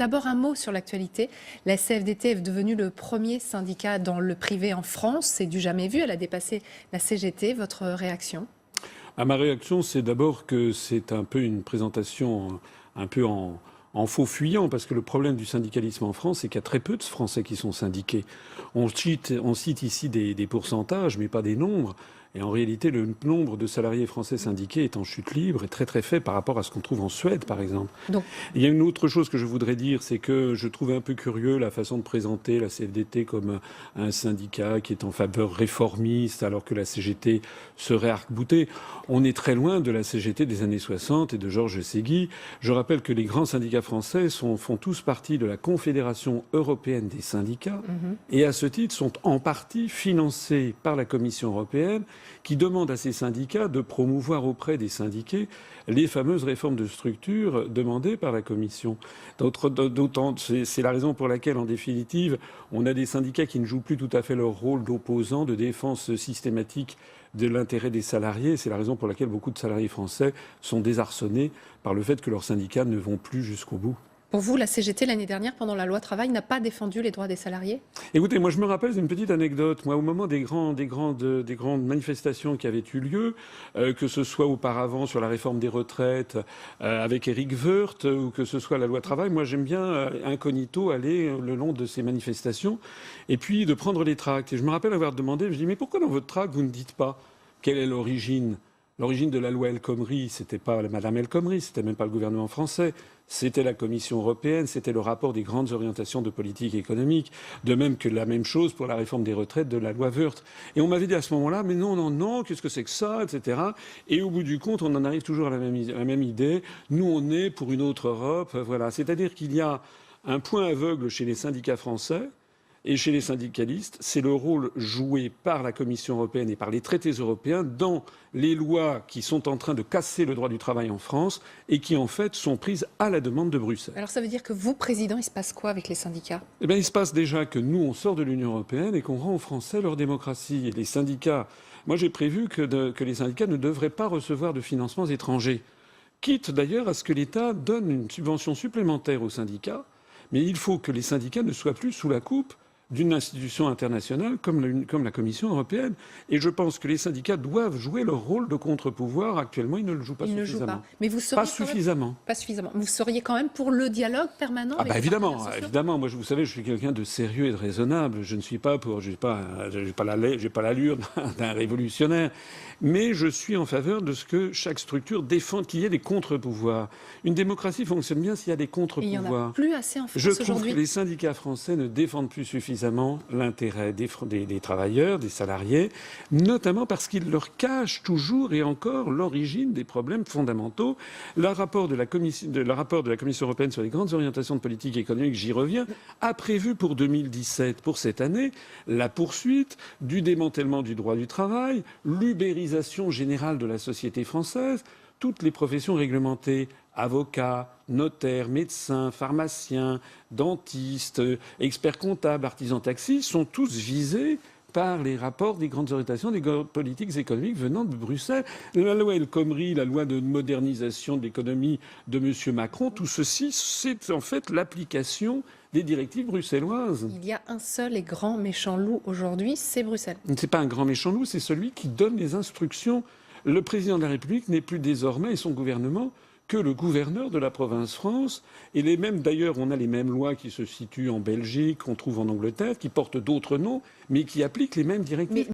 D'abord, un mot sur l'actualité. La CFDT est devenue le premier syndicat dans le privé en France. C'est du jamais vu. Elle a dépassé la CGT. Votre réaction? Ma réaction, c'est d'abord que c'est un peu une présentation un peu en faux fuyant, parce que le problème du syndicalisme en France, c'est qu'il y a très peu de Français qui sont syndiqués. On cite ici des pourcentages, mais pas des nombres. Et en réalité, le nombre de salariés français syndiqués est en chute libre et très très faible par rapport à ce qu'on trouve en Suède, par exemple. Donc, Il y a une autre chose que je voudrais dire, c'est que je trouve un peu curieux la façon de présenter la CFDT comme un syndicat qui est en faveur réformiste, alors que la CGT serait arc-boutée. On est très loin de la CGT des années 60 et de Georges Séguy. Je rappelle que les grands syndicats français font tous partie de la Confédération européenne des syndicats et à ce titre sont en partie financés par la Commission européenne qui demande à ces syndicats de promouvoir auprès des syndiqués les fameuses réformes de structure demandées par la Commission. D'autant, c'est la raison pour laquelle, en définitive, on a des syndicats qui ne jouent plus tout à fait leur rôle d'opposants, de défense systématique de l'intérêt des salariés. C'est la raison pour laquelle beaucoup de salariés français sont désarçonnés par le fait que leurs syndicats ne vont plus jusqu'au bout. pour vous, la CGT, l'année dernière, pendant la loi travail, n'a pas défendu les droits des salariés? Écoutez, moi je me rappelle une petite anecdote. Moi, au moment des grandes manifestations qui avaient eu lieu, que ce soit auparavant sur la réforme des retraites avec Éric Woerth, ou que ce soit la loi travail, moi j'aime bien incognito aller le long de ces manifestations et puis de prendre les tracts. Et je me rappelle avoir demandé, je dis mais pourquoi dans votre tract vous ne dites pas quelle est l'origine? L'origine de la loi El Khomri, c'était pas Madame El Khomri, c'était même pas le gouvernement français, c'était la Commission européenne, c'était le rapport des grandes orientations de politique économique, de même que la même chose pour la réforme des retraites de la loi Woerth. Et on m'avait dit à ce moment-là, mais non, non, non, qu'est-ce que c'est que ça, etc. Et au bout du compte, on en arrive toujours à la même idée. Nous, on est pour une autre Europe, voilà. C'est-à-dire qu'il y a un point aveugle chez les syndicats français. Et chez les syndicalistes, c'est le rôle joué par la Commission européenne et par les traités européens dans les lois qui sont en train de casser le droit du travail en France et qui, en fait, sont prises à la demande de Bruxelles. Alors ça veut dire que vous, président, il se passe quoi avec les syndicats? Eh bien, il se passe déjà que nous, on sort de l'Union européenne et qu'on rend aux Français leur démocratie. Et les syndicats, moi j'ai prévu que les syndicats ne devraient pas recevoir de financements étrangers. Quitte d'ailleurs à ce que l'État donne une subvention supplémentaire aux syndicats, mais il faut que les syndicats ne soient plus sous la coupe d'une institution internationale comme la Commission européenne. Et je pense que les syndicats doivent jouer leur rôle de contre-pouvoir. Actuellement, ils ne le jouent pas suffisamment. Ne jouent pas. Mais vous seriez Pas suffisamment. Pas suffisamment. Vous seriez quand même pour le dialogue permanent avec les évidemment, partenaires sociaux? évidemment. Moi, vous savez, je suis quelqu'un de sérieux et de raisonnable. Je ne suis pas pour, j'ai pas l'allure d'un révolutionnaire, mais je suis en faveur de ce que chaque structure défende, qu'il y ait des contre-pouvoirs. Une démocratie fonctionne bien s'il y a des contre-pouvoirs. Il n'y en a plus assez en France Je trouve aujourd'hui. que les syndicats français ne défendent plus suffisamment l'intérêt des travailleurs, des salariés, notamment parce qu'ils leur cachent toujours et encore l'origine des problèmes fondamentaux. Le rapport de la Commission européenne sur les grandes orientations de politique économique, j'y reviens, a prévu pour 2017, pour cette année, la poursuite du démantèlement du droit du travail, l'ubérisation générale de la société française, toutes les professions réglementées, avocats, notaires, médecins, pharmaciens, dentistes, experts comptables, artisans taxis, sont tous visés par les rapports des grandes orientations des politiques économiques venant de Bruxelles. La loi El Khomri, la loi de modernisation de l'économie de M. Macron, tout ceci, c'est en fait l'application des directives bruxelloises. Il y a un seul et grand méchant loup aujourd'hui, c'est Bruxelles. Ce n'est pas un grand méchant loup, c'est celui qui donne les instructions. Le président de la République n'est plus désormais, et son gouvernement, que le gouverneur de la province France. Et d'ailleurs, on a les mêmes lois qui se situent en Belgique, qu'on trouve en Angleterre, qui portent d'autres noms, mais qui appliquent les mêmes directives.